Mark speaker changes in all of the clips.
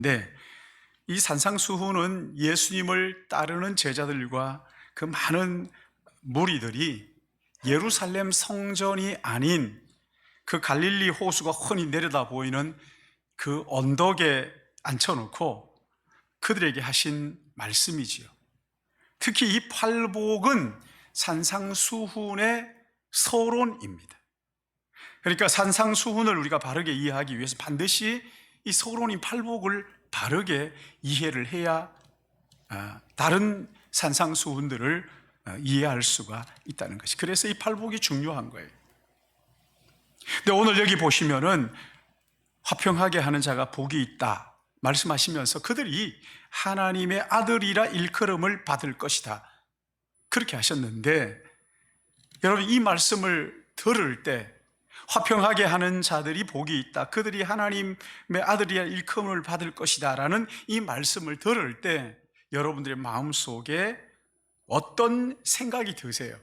Speaker 1: 네, 이 산상수훈은 예수님을 따르는 제자들과 그 많은 무리들이 예루살렘 성전이 아닌 그 갈릴리 호수가 훤히 내려다 보이는 그 언덕에 앉혀놓고 그들에게 하신 말씀이지요. 특히 이 팔복은 산상수훈의 서론입니다. 그러니까 산상수훈을 우리가 바르게 이해하기 위해서 반드시 이 서론인 팔복을 바르게 이해를 해야 다른 산상수훈들을 이해할 수가 있다는 것이, 그래서 이 팔복이 중요한 거예요. 근데 오늘 여기 보시면은 화평하게 하는 자가 복이 있다 말씀하시면서 그들이 하나님의 아들이라 일컬음을 받을 것이다 그렇게 하셨는데, 여러분 이 말씀을 들을 때 화평하게 하는 자들이 복이 있다, 그들이 하나님의 아들이라 일컬음을 받을 것이다 라는 이 말씀을 들을 때 여러분들의 마음속에 어떤 생각이 드세요?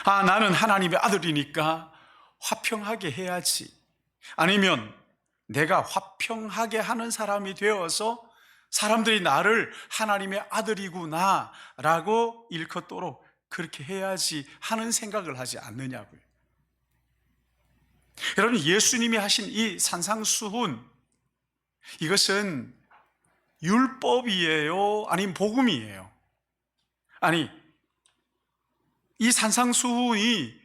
Speaker 1: 나는 하나님의 아들이니까 화평하게 해야지, 아니면 내가 화평하게 하는 사람이 되어서 사람들이 나를 하나님의 아들이구나 라고 일컫도록 그렇게 해야지 하는 생각을 하지 않느냐고요. 여러분, 예수님이 하신 이 산상수훈, 이것은 율법이에요? 아니면 복음이에요? 아니, 이 산상수훈이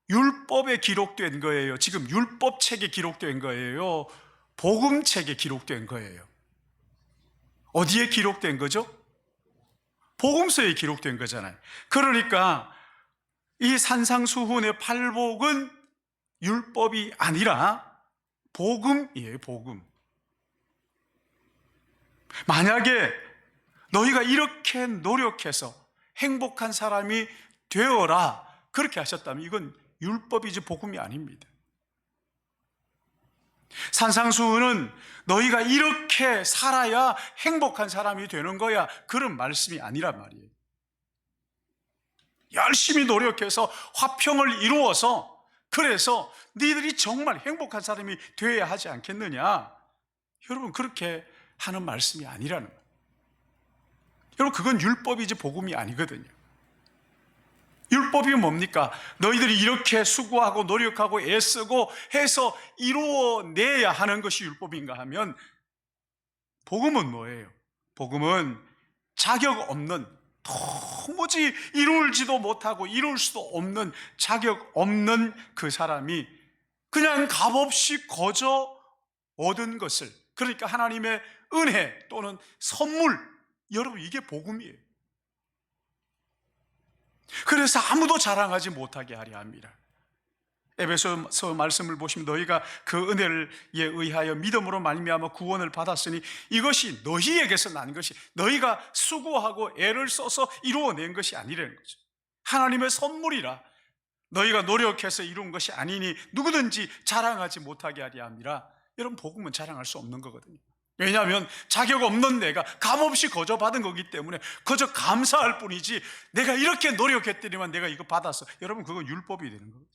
Speaker 1: 율법에 기록된 거예요? 지금 율법책에 기록된 거예요? 복음책에 기록된 거예요? 어디에 기록된 거죠? 복음서에 기록된 거잖아요. 그러니까 이 산상수훈의 팔복은 율법이 아니라 복음이에요, 복음. 만약에 너희가 이렇게 노력해서 행복한 사람이 되어라 그렇게 하셨다면 이건 율법이지 복음이 아닙니다. 산상수훈은 너희가 이렇게 살아야 행복한 사람이 되는 거야 그런 말씀이 아니란 말이에요. 열심히 노력해서 화평을 이루어서 그래서 너희들이 정말 행복한 사람이 되어야 하지 않겠느냐, 여러분 그렇게 하는 말씀이 아니라는 거예요. 여러분 그건 율법이지 복음이 아니거든요. 율법이 뭡니까? 너희들이 이렇게 수고하고 노력하고 애쓰고 해서 이루어내야 하는 것이 율법인가 하면, 복음은 뭐예요? 복음은 자격 없는, 도무지 이룰지도 못하고 이룰 수도 없는 자격 없는 그 사람이 그냥 값없이 거저 얻은 것을, 그러니까 하나님의 은혜 또는 선물, 여러분 이게 복음이에요. 그래서 아무도 자랑하지 못하게 하려 합니다. 에베소서 말씀을 보시면 너희가 그 은혜에 의하여 믿음으로 말미암아 구원을 받았으니 이것이 너희에게서 난 것이, 너희가 수고하고 애를 써서 이루어낸 것이 아니라는 거죠. 하나님의 선물이라 너희가 노력해서 이룬 것이 아니니 누구든지 자랑하지 못하게 하려 함이라. 여러분 복음은 자랑할 수 없는 거거든요. 왜냐하면 자격 없는 내가 값없이 거저 받은 거기 때문에 거저 감사할 뿐이지, 내가 이렇게 노력했더니만 내가 이거 받았어, 여러분 그건 율법이 되는 거거든요.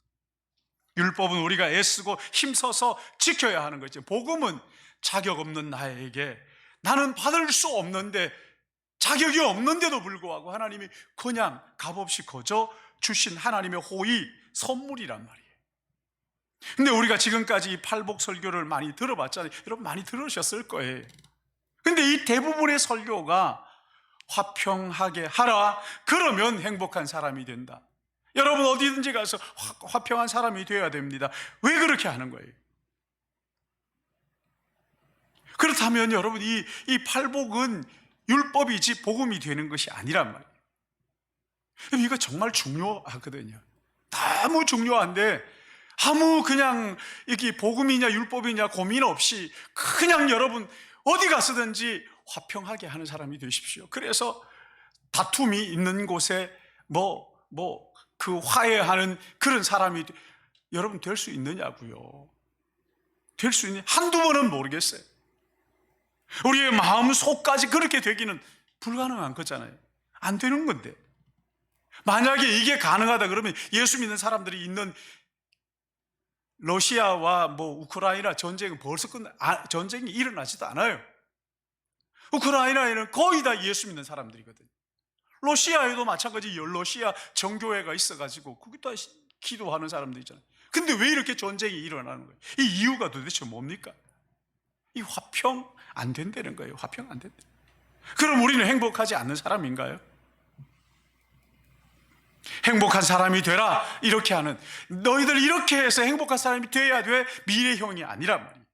Speaker 1: 율법은 우리가 애쓰고 힘써서 지켜야 하는 거죠. 복음은 자격 없는 나에게, 나는 받을 수 없는데 자격이 없는데도 불구하고 하나님이 그냥 값없이 거저 주신 하나님의 호의 선물이란 말이에요. 근데 우리가 지금까지 이 팔복 설교를 많이 들어봤잖아요. 여러분 많이 들으셨을 거예요. 근데 이 대부분의 설교가 화평하게 하라, 그러면 행복한 사람이 된다. 여러분 어디든지 가서 화평한 사람이 되어야 됩니다. 왜 그렇게 하는 거예요? 그렇다면 여러분 이 팔복은 율법이지 복음이 되는 것이 아니란 말이에요. 이거 정말 중요하거든요. 너무 중요한데 아무 그냥 이게 복음이냐 율법이냐 고민 없이 그냥 여러분 어디 가서든지 화평하게 하는 사람이 되십시오. 그래서 다툼이 있는 곳에 그 화해하는 그런 사람이 여러분 될 수 있느냐고요. 될 수 있는, 한두 번은 모르겠어요. 우리의 마음 속까지 그렇게 되기는 불가능한 거잖아요. 안 되는 건데, 만약에 이게 가능하다 그러면 예수 믿는 사람들이 있는 러시아와 우크라이나 전쟁은 벌써 전쟁이 일어나지도 않아요. 우크라이나에는 거의 다 예수 믿는 사람들이거든요. 러시아에도 마찬가지 러시아 정교회가 있어가지고 거기 다 기도하는 사람들 있잖아요. 근데 왜 이렇게 전쟁이 일어나는 거예요? 이 이유가 도대체 뭡니까? 이 화평 안 된다는 거예요. 화평 안 된다. 그럼 우리는 행복하지 않는 사람인가요? 행복한 사람이 되라 이렇게 하는, 너희들 이렇게 해서 행복한 사람이 돼야 돼, 미래형이 아니란 말이에요.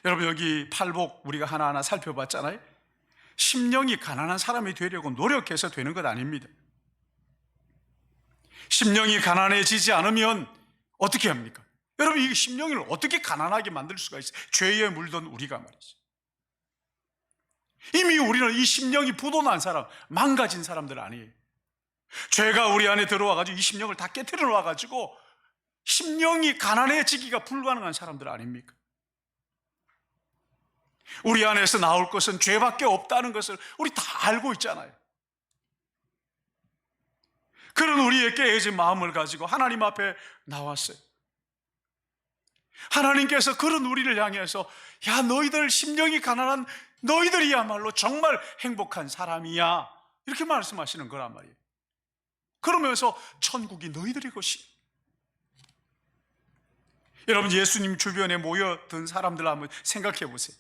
Speaker 1: 여러분, 여기 팔복 우리가 하나하나 살펴봤잖아요. 심령이 가난한 사람이 되려고 노력해서 되는 것 아닙니다. 심령이 가난해지지 않으면 어떻게 합니까? 여러분, 이 심령을 어떻게 가난하게 만들 수가 있어요? 죄에 물든 우리가 말이죠. 이미 우리는 이 심령이 부도난 사람, 망가진 사람들 아니에요. 죄가 우리 안에 들어와가지고 이 심령을 다 깨트려 놓아가지고 심령이 가난해지기가 불가능한 사람들 아닙니까? 우리 안에서 나올 것은 죄밖에 없다는 것을 우리 다 알고 있잖아요. 그런 우리의 깨어진 마음을 가지고 하나님 앞에 나왔어요. 하나님께서 그런 우리를 향해서, 야, 너희들 심령이 가난한 너희들이야말로 정말 행복한 사람이야, 이렇게 말씀하시는 거란 말이에요. 그러면서 천국이 너희들의 것이. 여러분, 예수님 주변에 모여든 사람들 한번 생각해 보세요.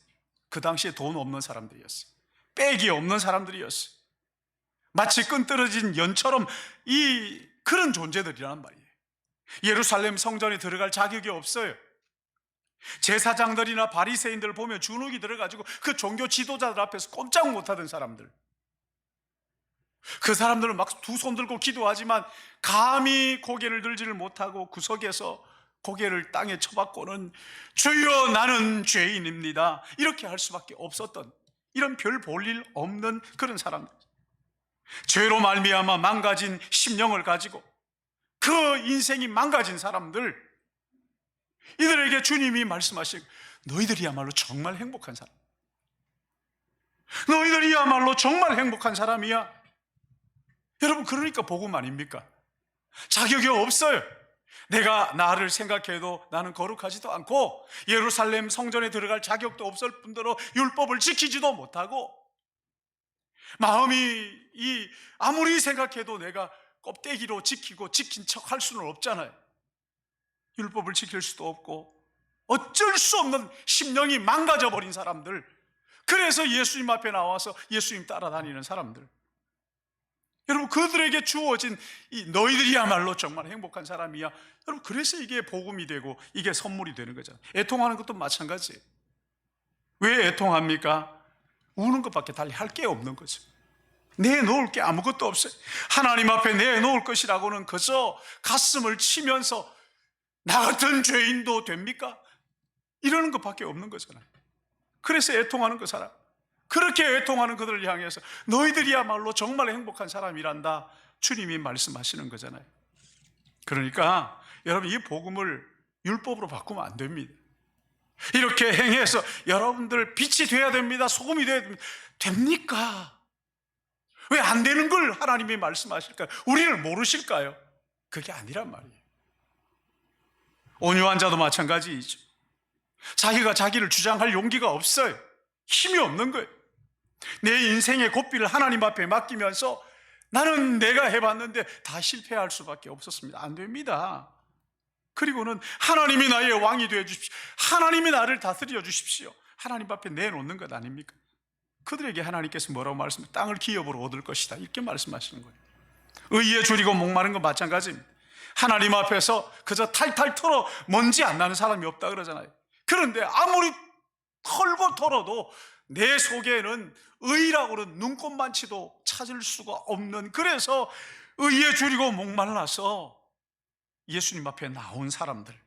Speaker 1: 그 당시에 돈 없는 사람들이었어요. 빽이 없는 사람들이었어요. 마치 끈 떨어진 연처럼 그런 존재들이란 말이에요. 예루살렘 성전에 들어갈 자격이 없어요. 제사장들이나 바리새인들을 보면 주눅이 들어가지고 그 종교 지도자들 앞에서 꼼짝 못하던 사람들, 그 사람들은 막 두 손 들고 기도하지만 감히 고개를 들지를 못하고 구석에서 고개를 땅에 쳐박고는 주여 나는 죄인입니다, 이렇게 할 수밖에 없었던, 이런 별 볼 일 없는 그런 사람들, 죄로 말미암아 망가진 심령을 가지고 그 인생이 망가진 사람들, 이들에게 주님이 말씀하실, 너희들이야말로 정말 행복한 사람, 너희들이야말로 정말 행복한 사람이야. 여러분, 그러니까 복음 아닙니까? 자격이 없어요. 내가 나를 생각해도 나는 거룩하지도 않고 예루살렘 성전에 들어갈 자격도 없을 뿐더러 율법을 지키지도 못하고, 마음이 아무리 생각해도 내가 껍데기로 지키고 지킨 척 할 수는 없잖아요. 율법을 지킬 수도 없고 어쩔 수 없는 심령이 망가져버린 사람들, 그래서 예수님 앞에 나와서 예수님 따라다니는 사람들, 여러분, 그들에게 주어진 너희들이야말로 정말 행복한 사람이야, 여러분, 그래서 이게 복음이 되고 이게 선물이 되는 거잖아요. 애통하는 것도 마찬가지예요. 왜 애통합니까? 우는 것밖에 달리 할 게 없는 거죠. 내놓을 게 아무것도 없어요. 하나님 앞에 내놓을 것이라고는 그저 가슴을 치면서 나 같은 죄인도 됩니까? 이러는 것밖에 없는 거잖아요. 그래서 애통하는 그 사람, 그렇게 애통하는 그들을 향해서 너희들이야말로 정말 행복한 사람이란다, 주님이 말씀하시는 거잖아요. 그러니까 여러분, 이 복음을 율법으로 바꾸면 안 됩니다. 이렇게 행해서 여러분들 빛이 돼야 됩니다, 소금이 돼야 됩니다. 됩니까? 왜 안 되는 걸 하나님이 말씀하실까요? 우리를 모르실까요? 그게 아니란 말이에요. 온유한 자도 마찬가지이죠. 자기가 자기를 주장할 용기가 없어요. 힘이 없는 거예요. 내 인생의 고삐를 하나님 앞에 맡기면서 나는 내가 해봤는데 다 실패할 수밖에 없었습니다. 안 됩니다. 그리고는 하나님이 나의 왕이 되어 주십시오, 하나님이 나를 다스려 주십시오, 하나님 앞에 내놓는 것 아닙니까? 그들에게 하나님께서 뭐라고 말씀해요? 땅을 기업으로 얻을 것이다, 이렇게 말씀하시는 거예요. 의에 줄이고 목마른 건 마찬가지입니다. 하나님 앞에서 그저 탈탈 털어 먼지 안 나는 사람이 없다 그러잖아요. 그런데 아무리 털고 털어도 내 속에는 의라고는 눈꼽만치도 찾을 수가 없는, 그래서 의에 줄이고 목말라서 예수님 앞에 나온 사람들,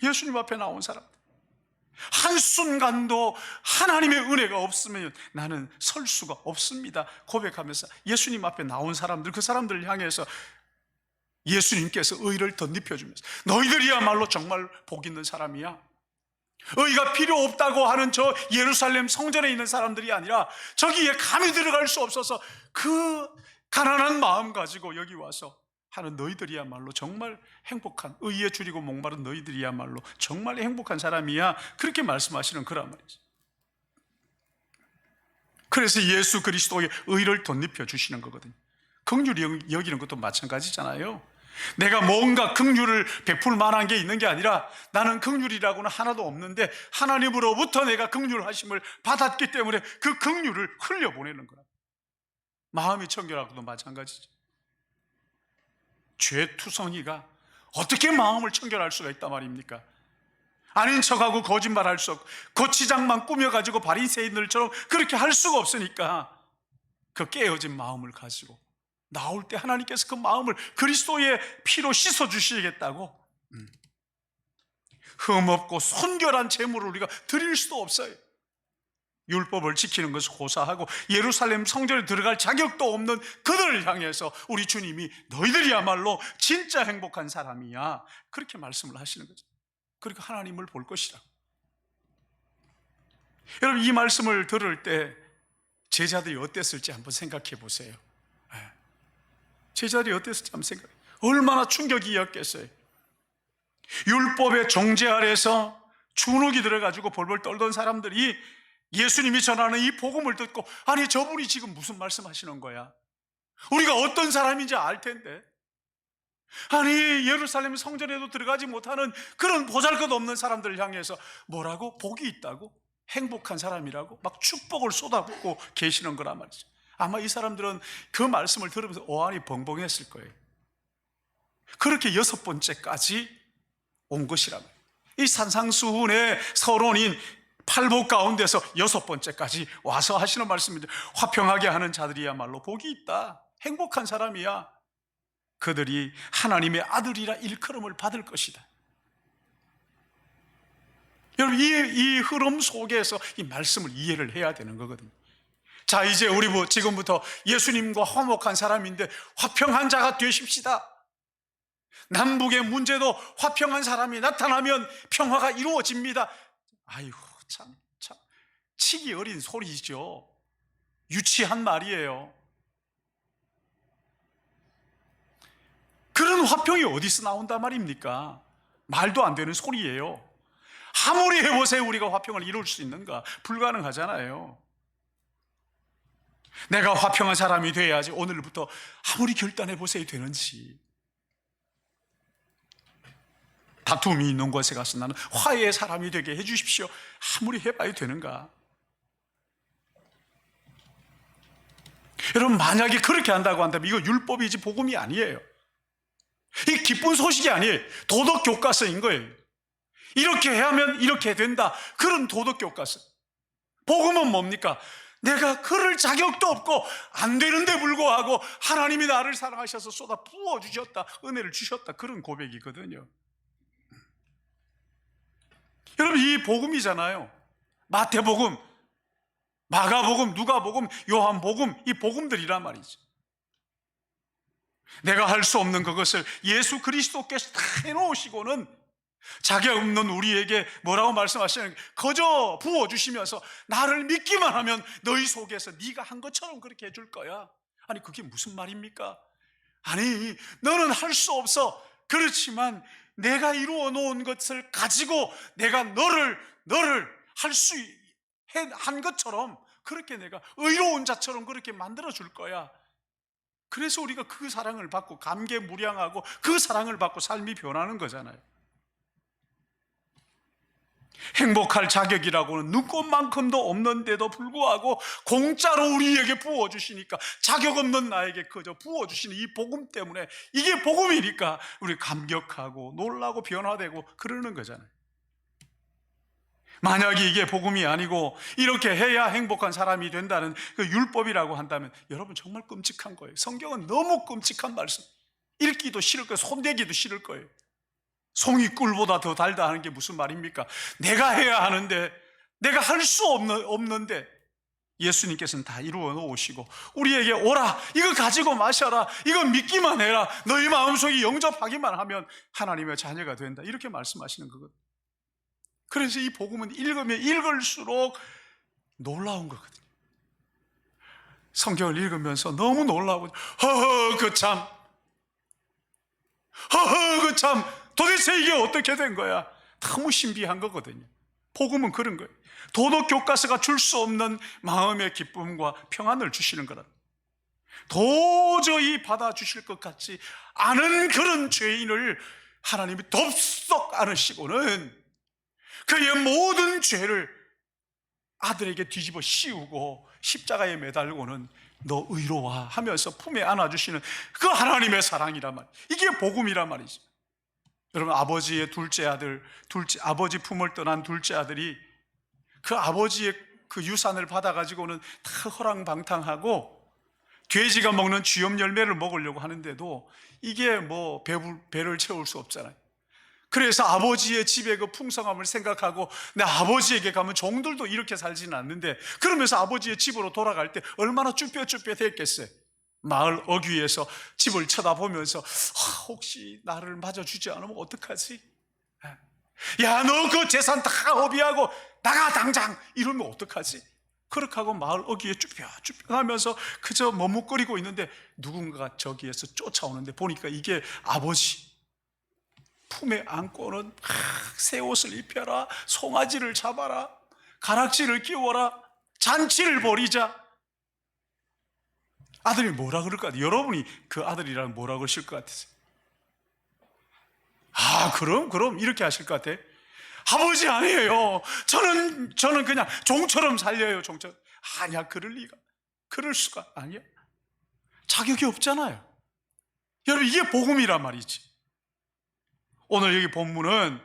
Speaker 1: 예수님 앞에 나온 사람들, 한순간도 하나님의 은혜가 없으면 나는 설 수가 없습니다 고백하면서 예수님 앞에 나온 사람들, 그 사람들을 향해서 예수님께서 의를 덧입혀주면서 너희들이야말로 정말 복 있는 사람이야, 의가 필요 없다고 하는 저 예루살렘 성전에 있는 사람들이 아니라 저기에 감히 들어갈 수 없어서 그 가난한 마음 가지고 여기 와서 하는 너희들이야말로 정말 행복한, 의에 줄이고 목마른 너희들이야말로 정말 행복한 사람이야. 그렇게 말씀하시는 거란 말이죠. 그래서 예수 그리스도의 의를 덧입혀 주시는 거거든요. 긍휼히 여기는 것도 마찬가지잖아요. 내가 뭔가 긍휼을 베풀 만한 게 있는 게 아니라 나는 긍휼이라고는 하나도 없는데 하나님으로부터 내가 긍휼하심을 받았기 때문에 그 긍휼을 흘려보내는 거야. 마음이 청결하고도 마찬가지죠. 죄투성이가 어떻게 마음을 청결할 수가 있단 말입니까? 아닌 척하고 거짓말할 수 없고 고치장만 꾸며가지고 바리새인들처럼 그렇게 할 수가 없으니까 그 깨어진 마음을 가지고 나올 때 하나님께서 그 마음을 그리스도의 피로 씻어주시겠다고 흠없고 순결한 제물을 우리가 드릴 수도 없어요. 율법을 지키는 것을 고사하고 예루살렘 성전에 들어갈 자격도 없는 그들을 향해서 우리 주님이 너희들이야말로 진짜 행복한 사람이야, 그렇게 말씀을 하시는 거죠. 그러니까 하나님을 볼 것이라. 여러분, 이 말씀을 들을 때 제자들이 어땠을지 한번 생각해 보세요. 제자들이 어땠을지 한번 생각해. 얼마나 충격이었겠어요. 율법의 정죄 아래서 주눅이 들어가지고 벌벌 떨던 사람들이 예수님이 전하는 이 복음을 듣고, 아니 저분이 지금 무슨 말씀하시는 거야? 우리가 어떤 사람인지 알 텐데, 아니 예루살렘 성전에도 들어가지 못하는 그런 보잘것없는 사람들을 향해서 뭐라고? 복이 있다고? 행복한 사람이라고? 막 축복을 쏟아붓고 계시는 거란 말이죠. 아마 이 사람들은 그 말씀을 들으면서 어안이 벙벙했을 거예요. 그렇게 6번째까지 온 것이라면, 이 산상수훈의 서론인 팔복 가운데서 6번째까지 와서 하시는 말씀입니다. 화평하게 하는 자들이야말로 복이 있다, 행복한 사람이야, 그들이 하나님의 아들이라 일컬음을 받을 것이다. 여러분, 이 흐름 속에서 이 말씀을 이해를 해야 되는 거거든요. 자, 이제 우리 지금부터 예수님과 화목한 사람인데 화평한 자가 되십시다. 남북의 문제도 화평한 사람이 나타나면 평화가 이루어집니다. 아이고, 참 치기 어린 소리죠. 유치한 말이에요. 그런 화평이 어디서 나온단 말입니까? 말도 안 되는 소리예요. 아무리 해보세요, 우리가 화평을 이룰 수 있는가? 불가능하잖아요. 내가 화평한 사람이 돼야지 오늘부터 아무리 결단해보세요 되는지. 다툼이 있는 곳에 가서 나는 화해의 사람이 되게 해주십시오, 아무리 해봐야 되는가? 여러분, 만약에 그렇게 한다고 한다면 이거 율법이지 복음이 아니에요. 이 기쁜 소식이 아니에요. 도덕 교과서인 거예요. 이렇게 하면 이렇게 된다, 그런 도덕 교과서. 복음은 뭡니까? 내가 그럴 자격도 없고 안 되는데 불구하고 하나님이 나를 사랑하셔서 쏟아 부어주셨다, 은혜를 주셨다, 그런 고백이거든요. 여러분, 이 복음이잖아요. 마태복음, 마가복음, 누가복음, 요한복음, 이 복음들이란 말이죠. 내가 할 수 없는 그것을 예수 그리스도께서 다 해놓으시고는 자격 없는 우리에게 뭐라고 말씀하시는, 거저 부어주시면서 나를 믿기만 하면 너희 속에서 네가 한 것처럼 그렇게 해줄 거야. 아니, 그게 무슨 말입니까? 아니, 너는 할 수 없어. 그렇지만 내가 이루어 놓은 것을 가지고 내가 너를 할 수 한 것처럼 그렇게 내가 의로운 자처럼 그렇게 만들어 줄 거야. 그래서 우리가 그 사랑을 받고 감개무량하고 그 사랑을 받고 삶이 변하는 거잖아요. 행복할 자격이라고는 눈꽃만큼도 없는데도 불구하고 공짜로 우리에게 부어주시니까, 자격 없는 나에게 그저 부어주시는 이 복음 때문에, 이게 복음이니까 우리 감격하고 놀라고 변화되고 그러는 거잖아요. 만약에 이게 복음이 아니고 이렇게 해야 행복한 사람이 된다는 그 율법이라고 한다면 여러분, 정말 끔찍한 거예요. 성경은 너무 끔찍한 말씀, 읽기도 싫을 거예요. 손대기도 싫을 거예요. 송이 꿀보다 더 달다 하는 게 무슨 말입니까? 내가 해야 하는데, 내가 할 수 없는데 예수님께서는 다 이루어 놓으시고 우리에게 오라, 이거 가지고 마셔라, 이거 믿기만 해라, 너희 마음속에 영접하기만 하면 하나님의 자녀가 된다, 이렇게 말씀하시는 거거든요. 그래서 이 복음은 읽으면 읽을수록 놀라운 거거든요. 성경을 읽으면서 너무 놀라고, 그 참 허허, 그 참, 도대체 이게 어떻게 된 거야? 너무 신비한 거거든요. 복음은 그런 거예요. 도덕 교과서가 줄 수 없는 마음의 기쁨과 평안을 주시는 거라. 도저히 받아주실 것 같지 않은 그런 죄인을 하나님이 덥석 안으시고는 그의 모든 죄를 아들에게 뒤집어 씌우고 십자가에 매달고는 너 의로와 하면서 품에 안아주시는 그 하나님의 사랑이란 말, 이게 복음이란 말이죠. 여러분, 아버지의 둘째 아들, 아버지 품을 떠난 둘째 아들이 그 아버지의 그 유산을 받아가지고는 다 허랑방탕하고 돼지가 먹는 쥐염 열매를 먹으려고 하는데도 이게 뭐 배를 채울 수 없잖아요. 그래서 아버지의 집의 그 풍성함을 생각하고 내 아버지에게 가면 종들도 이렇게 살지는 않는데, 그러면서 아버지의 집으로 돌아갈 때 얼마나 쭈뼛쭈뼛했겠어요. 마을 어귀에서 집을 쳐다보면서 혹시 나를 맞아주지 않으면 어떡하지? 야, 너 그 재산 다 허비하고 나가 당장, 이러면 어떡하지? 그렇게 하고 마을 어귀에 쭈뼛쭈뼛하면서 그저 머뭇거리고 있는데 누군가가 저기에서 쫓아오는데 보니까 이게 아버지 품에 안고는 새 옷을 입혀라, 송아지를 잡아라, 가락지를 끼워라, 잔치를 벌이자. 아들이 뭐라 그럴 것 같아요? 여러분이 그 아들이라면 뭐라 그러실 것 같으세요? 그럼 이렇게 하실 것 같아요? 아버지 아니에요. 저는 그냥 종처럼 살려요, 종처럼. 아니야, 그럴 수가 아니야. 자격이 없잖아요. 여러분, 이게 복음이란 말이지. 오늘 여기 본문은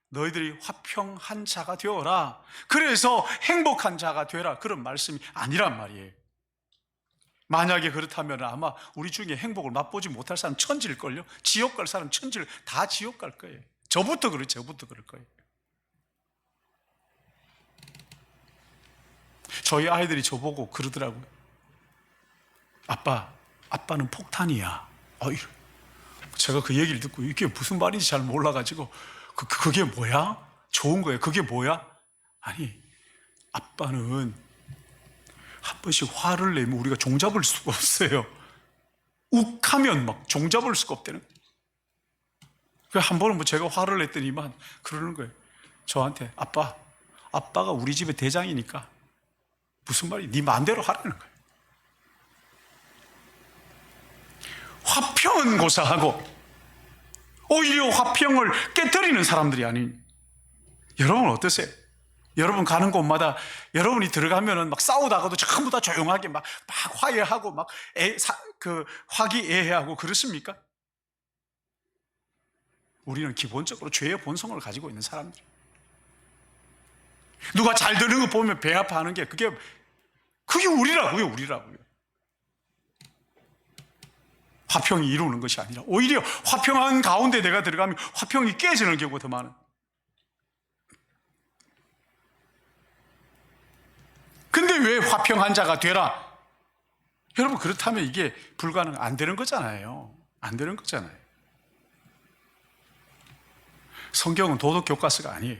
Speaker 1: 너희들이 화평한 자가 되어라, 그래서 행복한 자가 되라, 그런 말씀이 아니란 말이에요. 만약에 그렇다면 아마 우리 중에 행복을 맛보지 못할 사람 천지일걸요. 지옥 갈 사람 천지를 다 지옥 갈 거예요. 저부터 그럴 거예요. 저희 아이들이 저보고 그러더라고요. 아빠는 폭탄이야. 제가 그 얘기를 듣고 이게 무슨 말인지 잘 몰라가지고 그게 뭐야? 좋은 거예요. 그게 뭐야? 아니, 아빠는 한 번씩 화를 내면 우리가 종잡을 수가 없어요. 욱하면 막 종잡을 수가 없다는 거예요. 한 번은 뭐 제가 화를 냈더니만 그러는 거예요. 저한테 아빠가 우리 집의 대장이니까 무슨 말이 네 마음대로 하라는 거예요. 화평은 고사하고 오히려 화평을 깨뜨리는 사람들이 아닌, 여러분 어떠세요? 여러분 가는 곳마다 여러분이 들어가면은 막 싸우다가도 전부 다 조용하게 막 화해하고 막 화기애애하고 그렇습니까? 우리는 기본적으로 죄의 본성을 가지고 있는 사람들. 누가 잘 되는 거 보면 배 아파하는 게 그게 우리라고요. 화평이 이루는 것이 아니라 오히려 화평한 가운데 내가 들어가면 화평이 깨지는 경우가 더 많은. 근데 왜 화평한 자가 되라? 여러분, 그렇다면 이게 안 되는 거잖아요. 안 되는 거잖아요. 성경은 도덕 교과서가 아니에요.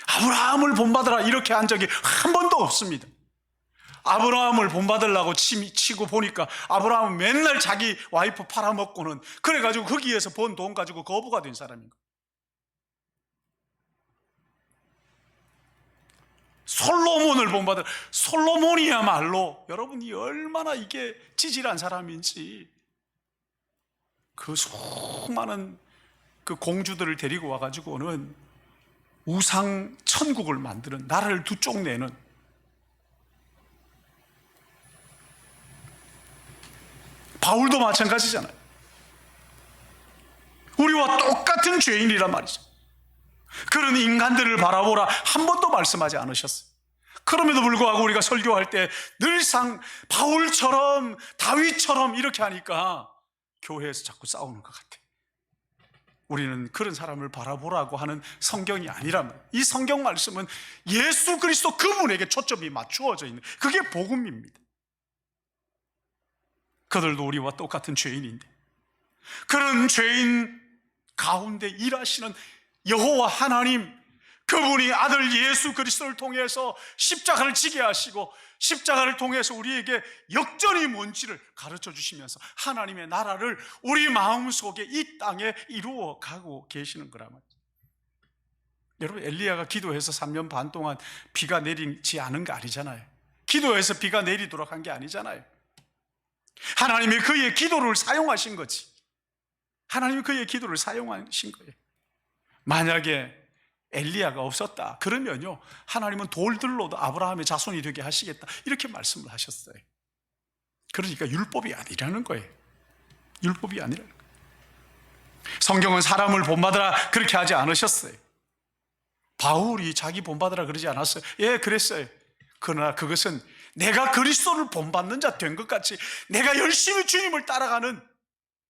Speaker 1: 아브라함을 본받으라 이렇게 한 적이 한 번도 없습니다. 아브라함을 본받으려고 치고 보니까 아브라함은 맨날 자기 와이프 팔아먹고는 그래가지고 거기에서 번 돈 가지고 거부가 된 사람인 거예요. 솔로몬을 본받으라. 솔로몬이야말로 여러분이 얼마나 이게 찌질한 사람인지 그 수많은 그 공주들을 데리고 와가지고는 우상 천국을 만드는, 나라를 두 쪽 내는, 바울도 마찬가지잖아요. 우리와 똑같은 죄인이란 말이죠. 그런 인간들을 바라보라 한 번도 말씀하지 않으셨어요. 그럼에도 불구하고 우리가 설교할 때 늘상 바울처럼 다윗처럼 이렇게 하니까 교회에서 자꾸 싸우는 것 같아요. 우리는 그런 사람을 바라보라고 하는 성경이 아니라면, 이 성경 말씀은 예수 그리스도 그분에게 초점이 맞추어져 있는, 그게 복음입니다. 그들도 우리와 똑같은 죄인인데 그런 죄인 가운데 일하시는 여호와 하나님, 그분이 아들 예수 그리스도를 통해서 십자가를 지게 하시고 십자가를 통해서 우리에게 역전이 뭔지를 가르쳐 주시면서 하나님의 나라를 우리 마음속에 이 땅에 이루어 가고 계시는 거란 말이죠. 여러분, 엘리야가 기도해서 3년 반 동안 비가 내리지 않은 거 아니잖아요. 기도해서 비가 내리도록 한 게 아니잖아요. 하나님이 그의 기도를 사용하신 거지. 하나님이 그의 기도를 사용하신 거예요. 만약에 엘리야가 없었다 그러면요, 하나님은 돌들로도 아브라함의 자손이 되게 하시겠다 이렇게 말씀을 하셨어요. 그러니까 율법이 아니라는 거예요. 율법이 아니라는 거예요. 성경은 사람을 본받으라 그렇게 하지 않으셨어요. 바울이 자기 본받으라 그러지 않았어요. 예, 그랬어요. 그러나 그것은 내가 그리스도를 본받는 자 된 것 같이, 내가 열심히 주님을 따라가는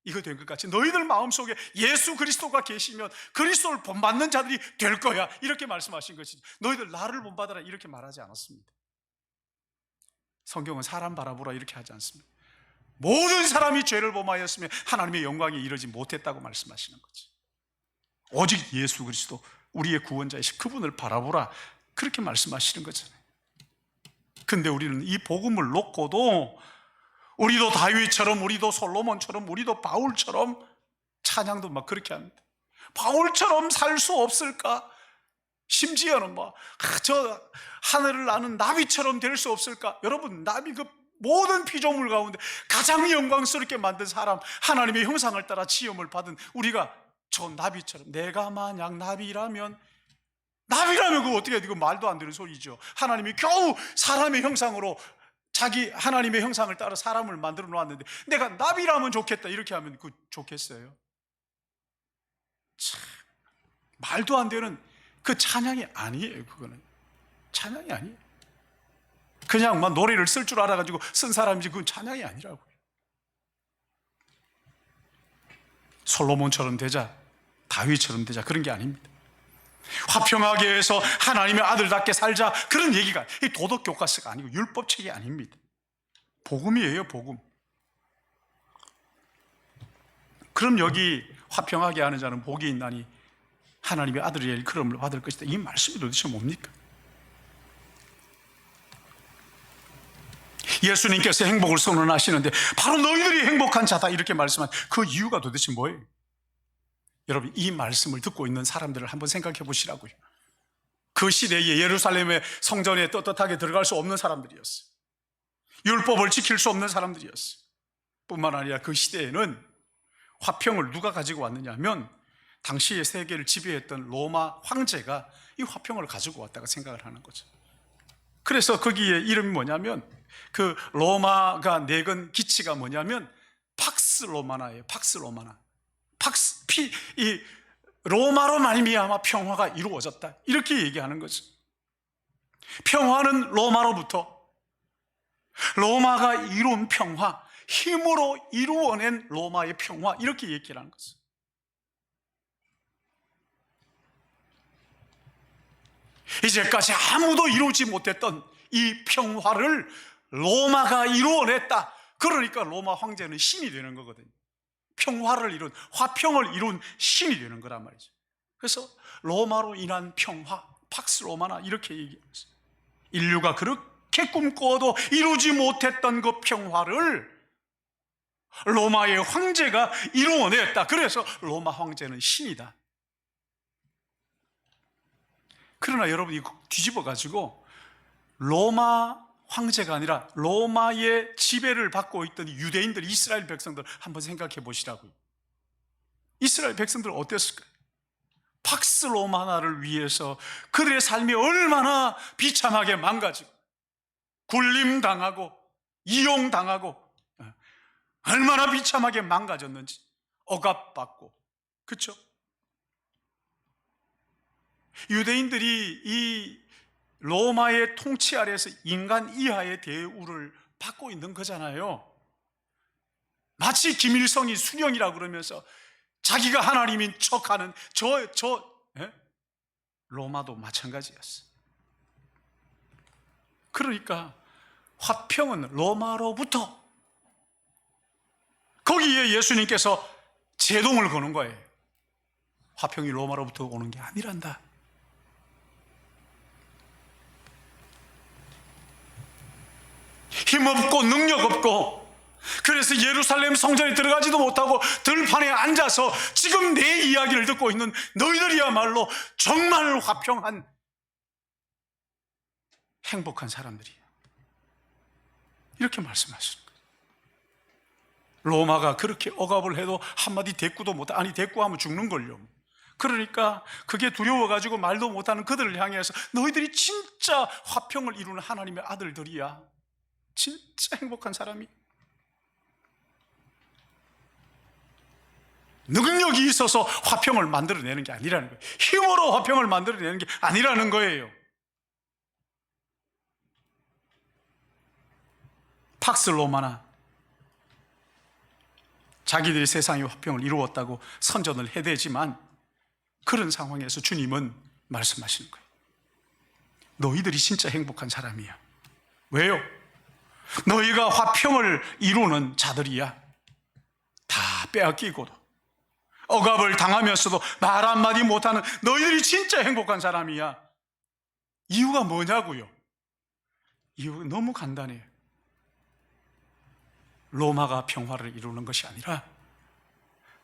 Speaker 1: 이거 된 것 같이, 너희들 마음속에 예수 그리스도가 계시면 그리스도를 본받는 자들이 될 거야 이렇게 말씀하신 것이지, 너희들 나를 본받아라 이렇게 말하지 않았습니다. 성경은 사람 바라보라 이렇게 하지 않습니다. 모든 사람이 죄를 범하였으면 하나님의 영광에 이르지 못했다고 말씀하시는 거지. 오직 예수 그리스도 우리의 구원자이신 그분을 바라보라 그렇게 말씀하시는 거잖아요. 근데 우리는 이 복음을 놓고도 우리도 다윗처럼, 우리도 솔로몬처럼, 우리도 바울처럼 찬양도 막 그렇게 합니다. 바울처럼 살 수 없을까? 심지어는 저 하늘을 나는 나비처럼 될 수 없을까? 여러분, 나비 그 모든 피조물 가운데 가장 영광스럽게 만든 사람, 하나님의 형상을 따라 지음을 받은 우리가 저 나비처럼, 내가 만약 나비라면 그거 어떻게 해? 이거 말도 안 되는 소리죠. 하나님이 겨우 사람의 형상으로 자기 하나님의 형상을 따라 사람을 만들어 놓았는데 내가 나비라면 좋겠다 이렇게 하면 그 좋겠어요? 참, 말도 안 되는 그 찬양이 아니에요. 그거는 찬양이 아니에요. 그냥 노래를 쓸 줄 알아가지고 쓴 사람이지 그건 찬양이 아니라고요. 솔로몬처럼 되자, 다윗처럼 되자 그런 게 아닙니다. 화평하게 해서 하나님의 아들답게 살자 그런 얘기가, 이 도덕 교과서가 아니고 율법책이 아닙니다. 복음이에요, 복음. 그럼 여기 화평하게 하는 자는 복이 있나니 하나님의 아들의 일컬음을 받을 것이다, 이 말씀이 도대체 뭡니까? 예수님께서 행복을 선언하시는데 바로 너희들이 행복한 자다 이렇게 말씀한 그 이유가 도대체 뭐예요? 여러분, 이 말씀을 듣고 있는 사람들을 한번 생각해 보시라고요. 그 시대에 예루살렘의 성전에 떳떳하게 들어갈 수 없는 사람들이었어요. 율법을 지킬 수 없는 사람들이었어요. 뿐만 아니라 그 시대에는 화평을 누가 가지고 왔느냐 하면 당시의 세계를 지배했던 로마 황제가 이 화평을 가지고 왔다고 생각을 하는 거죠. 그래서 거기에 이름이 뭐냐면, 그 로마가 내건 기치가 뭐냐면 팍스 로마나예요. 팍스 로마나. 이 로마로 말미암아 평화가 이루어졌다 이렇게 얘기하는 거죠. 평화는 로마로부터, 로마가 이룬 평화, 힘으로 이루어낸 로마의 평화 이렇게 얘기를 하는 거죠. 이제까지 아무도 이루지 못했던 이 평화를 로마가 이루어냈다. 그러니까 로마 황제는 신이 되는 거거든요. 평화를 이룬, 화평을 이룬 신이 되는 거란 말이죠. 그래서 로마로 인한 평화, 팍스 로마나 이렇게 얘기합니다. 인류가 그렇게 꿈꿔도 이루지 못했던 그 평화를 로마의 황제가 이루어냈다. 그래서 로마 황제는 신이다. 그러나 여러분, 이거 뒤집어가지고 로마 황제가 아니라 로마의 지배를 받고 있던 유대인들, 이스라엘 백성들 한번 생각해 보시라고요. 이스라엘 백성들은 어땠을까요? 팍스 로마나를 위해서 그들의 삶이 얼마나 비참하게 망가지고 굴림당하고 이용당하고 얼마나 비참하게 망가졌는지 억압받고, 그렇죠? 유대인들이 이 로마의 통치 아래에서 인간 이하의 대우를 받고 있는 거잖아요. 마치 김일성이 수령이라 그러면서 자기가 하나님인 척하는 로마도 마찬가지였어요. 그러니까 화평은 로마로부터, 거기에 예수님께서 제동을 거는 거예요. 화평이 로마로부터 오는 게 아니란다. 힘없고 능력 없고, 그래서 예루살렘 성전에 들어가지도 못하고 들판에 앉아서 지금 내 이야기를 듣고 있는 너희들이야말로 정말 화평한 행복한 사람들이에요. 이렇게 말씀하시는 거예요. 로마가 그렇게 억압을 해도 한마디 대꾸도 못해. 아니, 대꾸하면 죽는걸요. 그러니까 그게 두려워가지고 말도 못하는 그들을 향해서 너희들이 진짜 화평을 이루는 하나님의 아들들이야, 진짜 행복한 사람이, 능력이 있어서 화평을 만들어내는 게 아니라는 거예요. 힘으로 화평을 만들어내는 게 아니라는 거예요. 팍스 로마나 자기들이 세상의 화평을 이루었다고 선전을 해대지만 그런 상황에서 주님은 말씀하시는 거예요. 너희들이 진짜 행복한 사람이야. 왜요? 너희가 화평을 이루는 자들이야. 다 빼앗기고도 억압을 당하면서도 말 한마디 못하는 너희들이 진짜 행복한 사람이야. 이유가 뭐냐고요? 이유가 너무 간단해요. 로마가 평화를 이루는 것이 아니라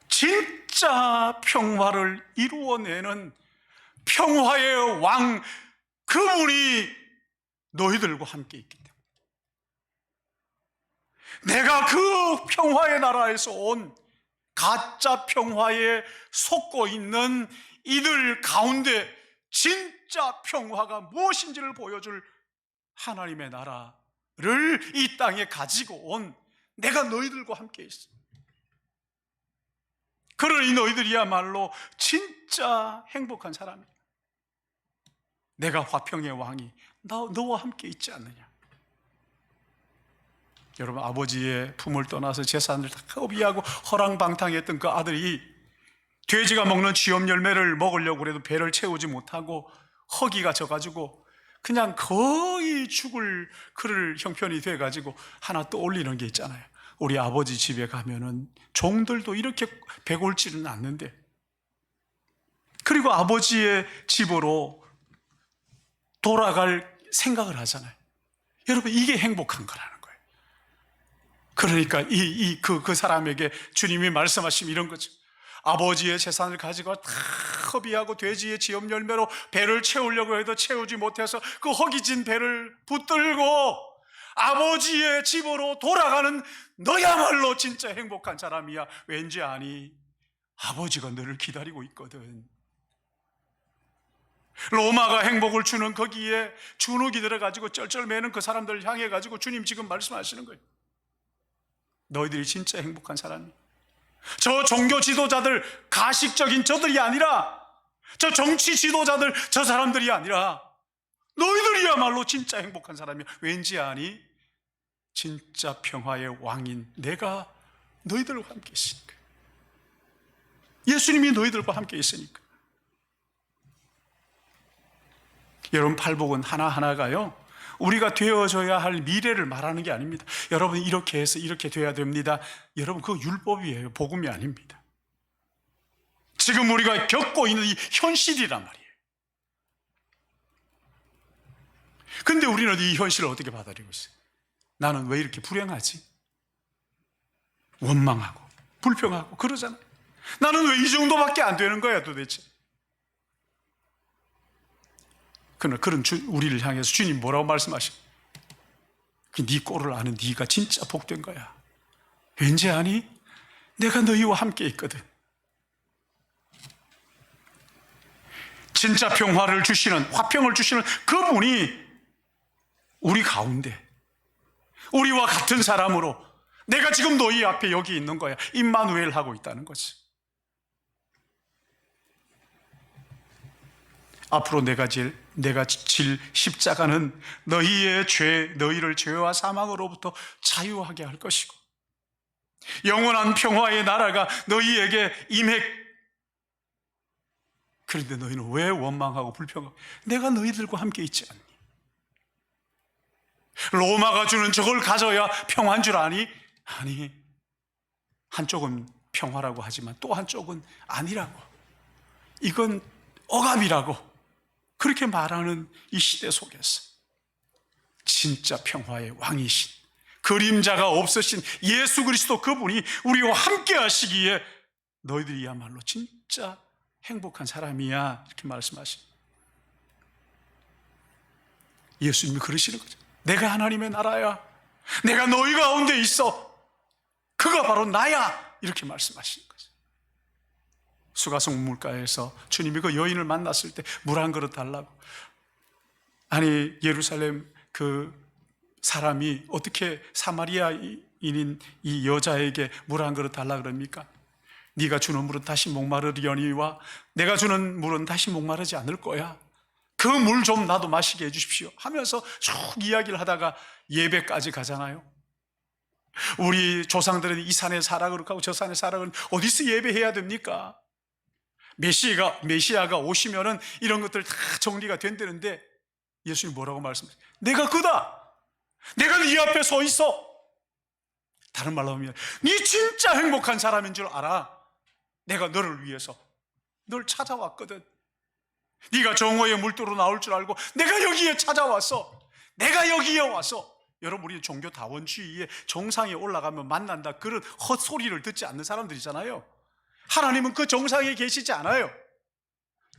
Speaker 1: 진짜 평화를 이루어내는 평화의 왕, 그분이 너희들과 함께 있기 때문에, 내가 그 평화의 나라에서 온 가짜 평화에 속고 있는 이들 가운데 진짜 평화가 무엇인지를 보여줄 하나님의 나라를 이 땅에 가지고 온 내가 너희들과 함께 있어. 그러니 너희들이야말로 진짜 행복한 사람이야. 내가 화평의 왕이 너와 함께 있지 않느냐. 여러분, 아버지의 품을 떠나서 재산을 다 허비하고 허랑방탕했던 그 아들이 돼지가 먹는 쥐염 열매를 먹으려고 해도 배를 채우지 못하고 허기가 져가지고 그냥 거의 죽을 그럴 형편이 돼가지고 하나 또 올리는 게 있잖아요. 우리 아버지 집에 가면은 종들도 이렇게 배골지는 않는데, 그리고 아버지의 집으로 돌아갈 생각을 하잖아요. 여러분, 이게 행복한 거라는 거예요. 그러니까 그 사람에게 주님이 말씀하시면 이런 거죠. 아버지의 재산을 가지고 다 허비하고 돼지의 지염 열매로 배를 채우려고 해도 채우지 못해서 그 허기진 배를 붙들고 아버지의 집으로 돌아가는 너야말로 진짜 행복한 사람이야. 왠지 아니? 아버지가 너를 기다리고 있거든. 로마가 행복을 주는 거기에 주눅이 들어가지고 쩔쩔매는 그 사람들을 향해 가지고 주님 지금 말씀하시는 거예요. 너희들이 진짜 행복한 사람이, 저 종교 지도자들, 가식적인 저들이 아니라, 저 정치 지도자들, 저 사람들이 아니라 너희들이야말로 진짜 행복한 사람이야. 왠지 아니? 진짜 평화의 왕인 내가 너희들과 함께 있으니까. 예수님이 너희들과 함께 있으니까. 여러분, 팔복은 하나하나가요, 우리가 되어져야 할 미래를 말하는 게 아닙니다. 여러분, 이렇게 해서 이렇게 돼야 됩니다. 여러분, 그거 율법이에요. 복음이 아닙니다. 지금 우리가 겪고 있는 이 현실이란 말이에요. 근데 우리는 이 현실을 어떻게 받아들이고 있어요? 나는 왜 이렇게 불행하지? 원망하고 불평하고 그러잖아요. 나는 왜 이 정도밖에 안 되는 거야 도대체? 그러나 그런 우리를 향해서 주님 뭐라고 말씀하십니까? 네 꼴을 아는 네가 진짜 복된 거야. 왠지 아니? 내가 너희와 함께 있거든. 진짜 평화를 주시는, 화평을 주시는 그분이 우리 가운데, 우리와 같은 사람으로 내가 지금 너희 앞에 여기 있는 거야. 임마누엘 하고 있다는 거지. 앞으로 내가 질 십자가는 너희를 죄와 사망으로부터 자유하게 할 것이고, 영원한 평화의 나라가 너희에게 임해. 그런데 너희는 왜 원망하고 불평하고? 내가 너희들과 함께 있지 않니? 로마가 주는 저걸 가져야 평화인 줄 아니? 아니, 한쪽은 평화라고 하지만 또 한쪽은 아니라고, 이건 억압이라고 그렇게 말하는 이 시대 속에서 진짜 평화의 왕이신 그림자가 없으신 예수 그리스도 그분이 우리와 함께 하시기에 너희들이야말로 진짜 행복한 사람이야, 이렇게 말씀하십니다. 예수님이 그러시는 거죠. 내가 하나님의 나라야, 내가 너희 가운데 있어, 그가 바로 나야, 이렇게 말씀하시는 거죠. 수가성 물가에서 주님이 그 여인을 만났을 때 물 한 그릇 달라고, 아니 예루살렘 그 사람이 어떻게 사마리아인인 이 여자에게 물 한 그릇 달라 그럽니까? 네가 주는 물은 다시 목마르려니와 내가 주는 물은 다시 목마르지 않을 거야, 그 물 좀 나도 마시게 해주십시오 하면서 쭉 이야기를 하다가 예배까지 가잖아요. 우리 조상들은 이 산에 사라 그렇고 저 산에 사라 그러면 어디서 예배해야 됩니까? 메시아가 오시면은 이런 것들 다 정리가 된다는데 예수님 뭐라고 말씀하세요? 내가 그다, 내가 네 앞에 서 있어. 다른 말로 하면 네 진짜 행복한 사람인 줄 알아. 내가 너를 위해서 널 찾아왔거든. 네가 정오에 물도로 나올 줄 알고 내가 여기에 찾아왔어. 내가 여기에 왔어. 여러분, 우리 종교 다원주의에 정상에 올라가면 만난다, 그런 헛소리를 듣지 않는 사람들이잖아요. 하나님은 그 정상에 계시지 않아요.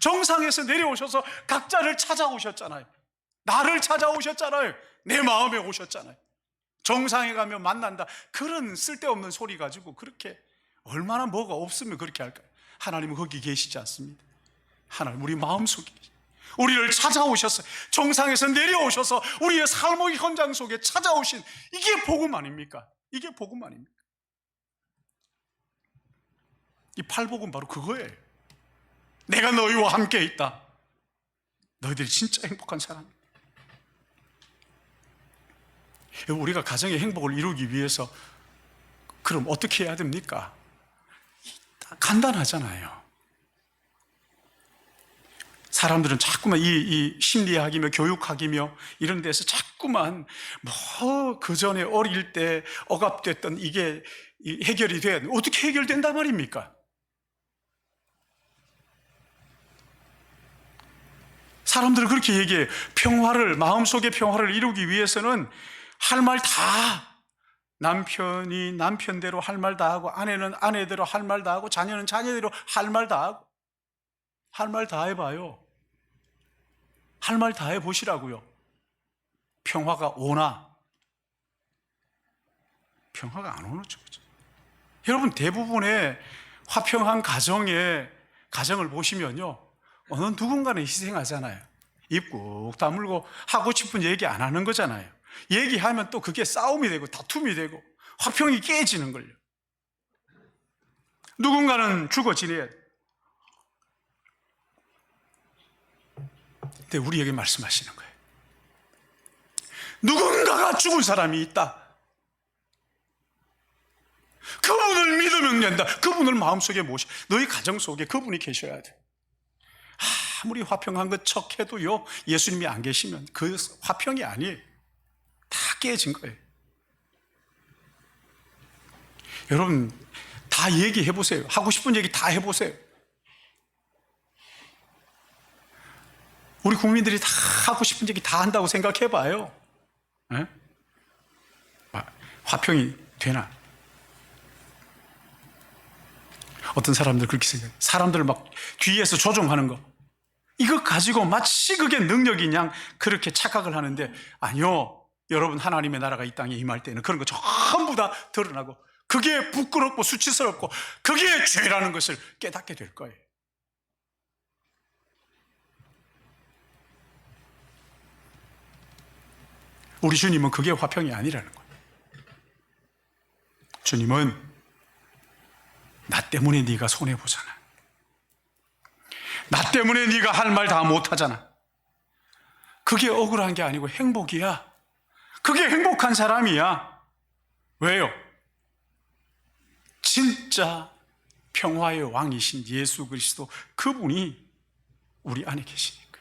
Speaker 1: 정상에서 내려오셔서 각자를 찾아오셨잖아요. 나를 찾아오셨잖아요. 내 마음에 오셨잖아요. 정상에 가면 만난다, 그런 쓸데없는 소리 가지고 그렇게 얼마나 뭐가 없으면 그렇게 할까요? 하나님은 거기 계시지 않습니다. 하나님 우리 마음속에 우리를 찾아오셨어요. 정상에서 내려오셔서 우리의 삶의 현장 속에 찾아오신, 이게 복음 아닙니까? 이게 복음 아닙니까? 이 팔복음 바로 그거예요. 내가 너희와 함께 있다, 너희들이 진짜 행복한 사람이다. 우리가 가정의 행복을 이루기 위해서 그럼 어떻게 해야 됩니까? 간단하잖아요. 사람들은 자꾸만 이 심리학이며 교육학이며 이런 데서 자꾸만 뭐 그 전에 어릴 때 억압됐던 이게 해결이 돼, 어떻게 해결된단 말입니까? 사람들은 그렇게 얘기해요. 평화를, 마음속의 평화를 이루기 위해서는 할 말 다, 남편이 남편대로 할 말 다 하고, 아내는 아내대로 할 말 다 하고, 자녀는 자녀대로 할 말 다 하고, 할 말 다 해봐요. 할 말 다 해보시라고요. 평화가 오나? 평화가 안 오는 거죠. 여러분, 대부분의 화평한 가정을 보시면요, 어느 누군가는 희생하잖아요. 입 꾹 다물고 하고 싶은 얘기 안 하는 거잖아요. 얘기하면 또 그게 싸움이 되고 다툼이 되고 화평이 깨지는 걸요. 누군가는 죽어 지내야 돼. 근데 우리에게 말씀하시는 거예요. 누군가가 죽은 사람이 있다. 그분을 믿으면 된다. 그분을 마음속에 모셔. 너희 가정 속에 그분이 계셔야 돼. 아무리 화평한 것 척해도요, 예수님이 안 계시면 그 화평이 아니에요. 다 깨진 거예요. 여러분, 다 얘기해 보세요. 하고 싶은 얘기 다 해보세요. 우리 국민들이 다 하고 싶은 얘기 다 한다고 생각해 봐요. 네? 화평이 되나? 어떤 사람들 그렇게 생각해요. 사람들을 막 뒤에서 조종하는 거, 이거 가지고 마치 그게 능력이냐 그렇게 착각을 하는데, 아니요. 여러분, 하나님의 나라가 이 땅에 임할 때는 그런 거 전부 다 드러나고, 그게 부끄럽고 수치스럽고 그게 죄라는 것을 깨닫게 될 거예요. 우리 주님은 그게 화평이 아니라는 거예요. 주님은 나 때문에 네가 손해보잖아. 나 때문에 네가 할 말 다 못하잖아. 그게 억울한 게 아니고 행복이야. 그게 행복한 사람이야. 왜요? 진짜 평화의 왕이신 예수 그리스도, 그분이 우리 안에 계시니까.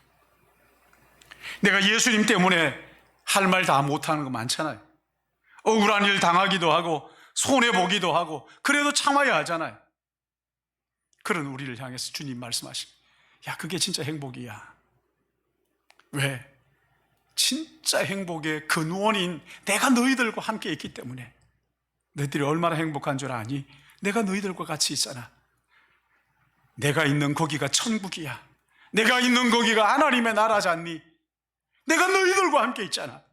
Speaker 1: 내가 예수님 때문에 할 말 다 못하는 거 많잖아요. 억울한 일 당하기도 하고 손해보기도 하고, 그래도 참아야 하잖아요. 그런 우리를 향해서 주님 말씀하시고, 야, 그게 진짜 행복이야. 왜? 진짜 진짜 행복의 근원인 내가 너희들과 함께 있기 때문에 너희들이 얼마나 행복한 줄 아니? 내가 너희들과 같이 있잖아. 내가 있는 거기가 천국이야. 내가 있는 거기가 하나님의 나라지 않니? 내가 너희들과 함께 있잖아.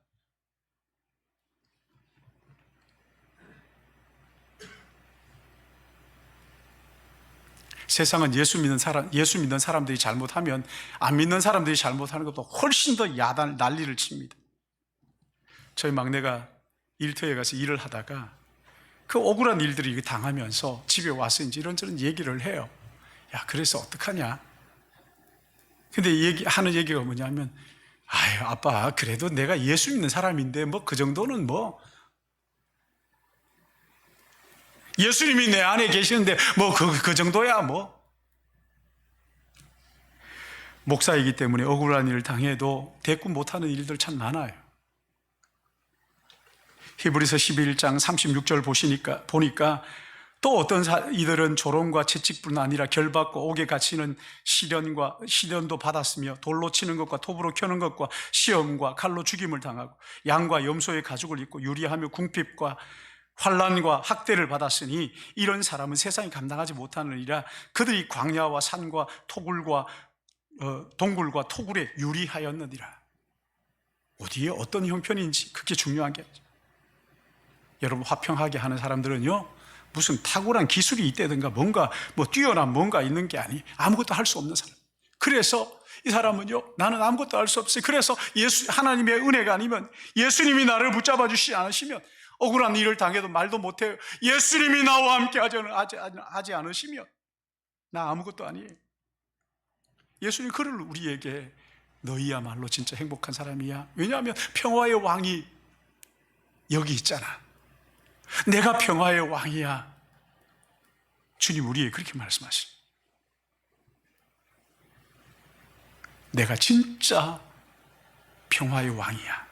Speaker 1: 세상은 예수 믿는 사람들이 잘못하면 안 믿는 사람들이 잘못하는 것보다 훨씬 더 난리를 칩니다. 저희 막내가 일터에 가서 일을 하다가 그 억울한 일들이 당하면서 집에 와서 이제 이런저런 얘기를 해요. 야, 그래서 어떡하냐? 근데 하는 얘기가 뭐냐면, 아유, 아빠, 그래도 내가 예수 믿는 사람인데, 뭐, 그 정도는 뭐, 예수님이 내 안에 계시는데, 뭐, 그 정도야, 뭐. 목사이기 때문에 억울한 일을 당해도 대꾸 못하는 일들 참 많아요. 히브리서 11장 36절 보니까 또 어떤 이들은 조롱과 채찍뿐 아니라 결받고 옥에 갇히는 시련도 받았으며 돌로 치는 것과 톱으로 켜는 것과 시험과 칼로 죽임을 당하고 양과 염소의 가죽을 입고 유리하며 궁핍과 환난과 학대를 받았으니 이런 사람은 세상이 감당하지 못하느니라. 그들이 광야와 산과 동굴과 토굴에 유리하였느니라. 어디에 어떤 형편인지 그게 중요한 게 아니죠. 여러분, 화평하게 하는 사람들은요, 무슨 탁월한 기술이 있다든가 뭔가 뛰어난 뭔가 있는 게 아무것도 할 수 없는 사람. 그래서 이 사람은요, 나는 아무것도 할 수 없어요. 그래서 하나님의 은혜가 아니면, 예수님이 나를 붙잡아 주시지 않으시면 억울한 일을 당해도 말도 못해요. 예수님이 나와 함께 하지 않으시면 나 아무것도 아니에요. 예수님 그를 우리에게 너희야말로 진짜 행복한 사람이야. 왜냐하면 평화의 왕이 여기 있잖아. 내가 평화의 왕이야. 주님 우리에게 그렇게 말씀하시죠. 내가 진짜 평화의 왕이야.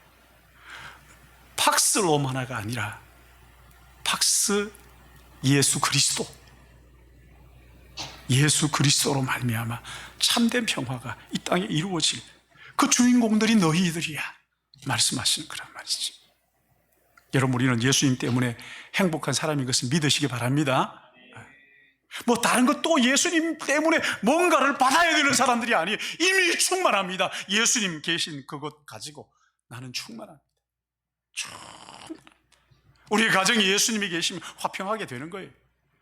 Speaker 1: 팍스 로마나가 아니라 팍스 예수 그리스도로 말미암아 참된 평화가 이 땅에 이루어질 그 주인공들이 너희들이야 말씀하시는 거란 말이지. 여러분, 우리는 예수님 때문에 행복한 사람인 것을 믿으시기 바랍니다. 다른 것 또 예수님 때문에 뭔가를 받아야 되는 사람들이 아니에요. 이미 충만합니다. 예수님 계신 그것 가지고 나는 충만합니다. 우리의 가정에 예수님이 계시면 화평하게 되는 거예요.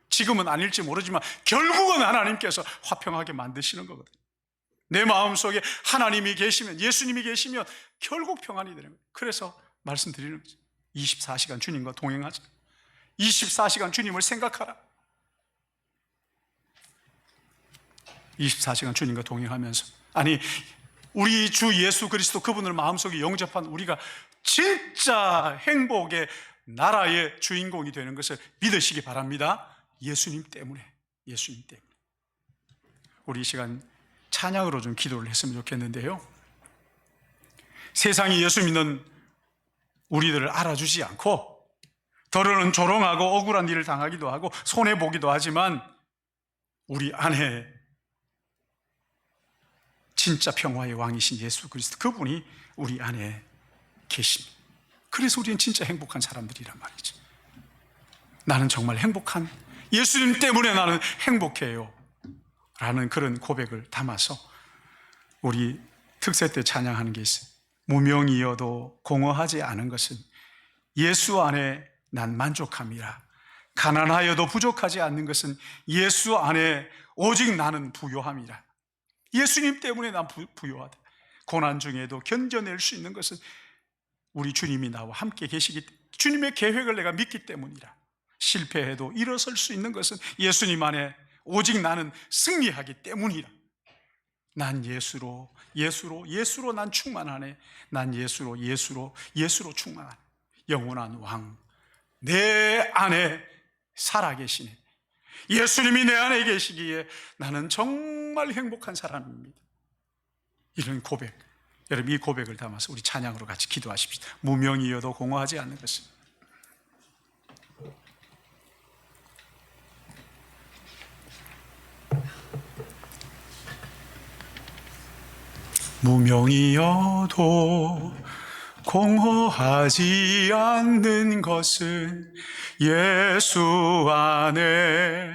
Speaker 1: 지금은 아닐지 모르지만 결국은 하나님께서 화평하게 만드시는 거거든요. 내 마음속에 하나님이 계시면, 예수님이 계시면 결국 평안이 되는 거예요. 그래서 말씀드리는 거죠. 24시간 주님과 동행하자. 24시간 주님을 생각하라. 24시간 주님과 동행하면서, 우리 주 예수 그리스도 그분을 마음속에 영접한 우리가 진짜 행복의 나라의 주인공이 되는 것을 믿으시기 바랍니다. 예수님 때문에. 우리 이 시간 찬양으로 좀 기도를 했으면 좋겠는데요, 세상이 예수 믿는 우리들을 알아주지 않고 더러는 조롱하고 억울한 일을 당하기도 하고 손해보기도 하지만 우리 안에 진짜 평화의 왕이신 예수 그리스도 그분이 우리 안에 계십니다. 그래서 우리는 진짜 행복한 사람들이란 말이죠. 나는 정말 행복한, 예수님 때문에 나는 행복해요 라는 그런 고백을 담아서 우리 특세 때 찬양하는 게 있어요. 무명이어도 공허하지 않은 것은 예수 안에 난 만족함이라. 가난하여도 부족하지 않는 것은 예수 안에 오직 나는 부요함이라. 예수님 때문에 난 부요하다. 고난 중에도 견뎌낼 수 있는 것은 우리 주님이 나와 함께 계시기 때문에, 주님의 계획을 내가 믿기 때문이라. 실패해도 일어설 수 있는 것은 예수님 안에 오직 나는 승리하기 때문이라. 난 예수로 난 충만하네. 난 예수로 충만하네. 영원한 왕 내 안에 살아계시네. 예수님이 내 안에 계시기에 나는 정말 행복한 사람입니다. 이런 고백, 여러분 이 고백을 담아서 우리 찬양으로 같이 기도하십시다. 무명이어도 공허하지 않는 것은 무명이어도 공허하지 않는 것은 예수 안에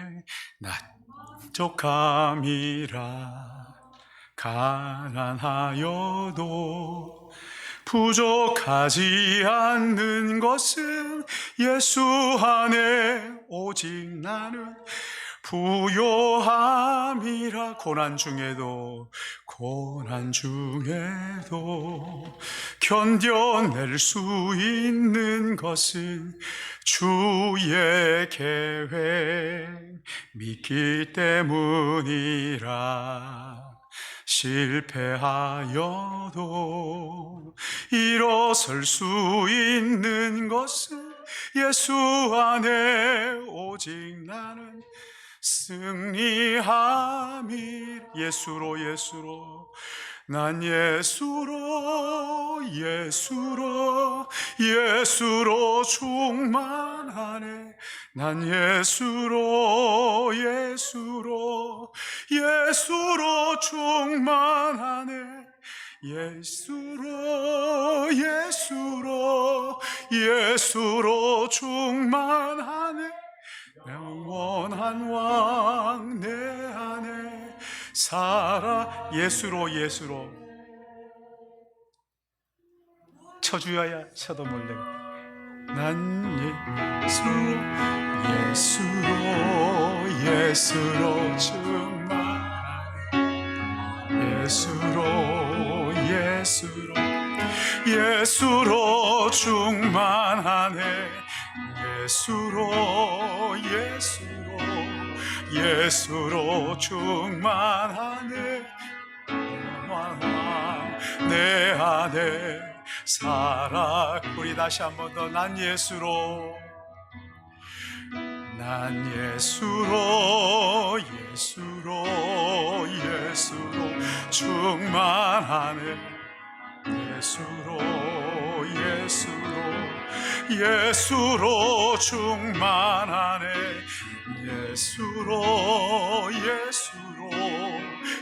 Speaker 1: 족함이라. 가난하여도 부족하지 않는 것은 예수 안에 오직 나는 부요함이라. 고난 중에도 견뎌낼 수 있는 것은 주의 계획 믿기 때문이라. 실패하여도 일어설 수 있는 것은 예수 안에 오직 나는 승리함이. 예수로 난 예수로 충만하네. 난 예수로 충만하네. 예수로 충만하네. 영원한 왕 내 안에 살아. 예수로 쳐주어야 쳐도 몰래. 난 예수로 충만하네. 예수로 충만하네. 예수로 충만하네. 내 안에 살아. 우리 다시 한 번 더. 난 예수로 충만하네. 예수로 충만하네.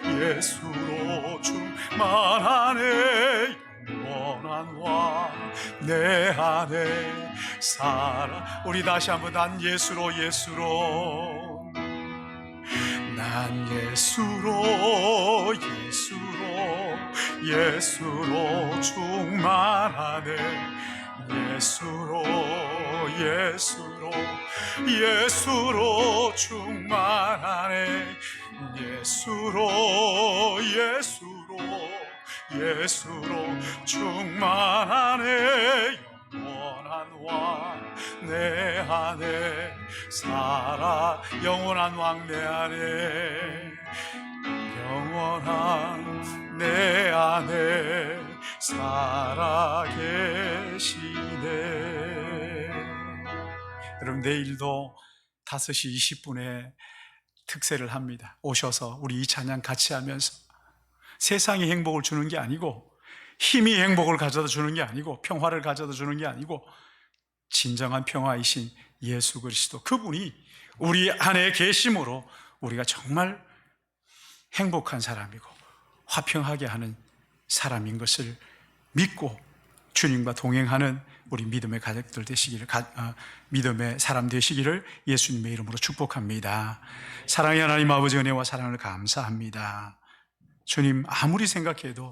Speaker 1: 예수로 충만하네. 영원한 왕 내 안에 살아. 우리 다시 한번. 난 예수로 충만하네. 예수로 충만하네. 예수로 충만하네. 영원한 왕 내 안에 살아. 영원한 왕 내 안에, 영원한 내 안에 살아 계시네. 여러분, 내일도 5시 20분에 특세를 합니다. 오셔서 우리 이 찬양 같이 하면서 세상이 행복을 주는 게 아니고, 힘이 행복을 가져다 주는 게 아니고, 평화를 가져다 주는 게 아니고, 진정한 평화이신 예수 그리스도, 그분이 우리 안에 계심으로 우리가 정말 행복한 사람이고 화평하게 하는 사람인 것을 믿고 주님과 동행하는 우리 믿음의 가족들 되시기를, 믿음의 사람 되시기를 예수님의 이름으로 축복합니다. 사랑의 하나님 아버지, 은혜와 사랑을 감사합니다. 주님, 아무리 생각해도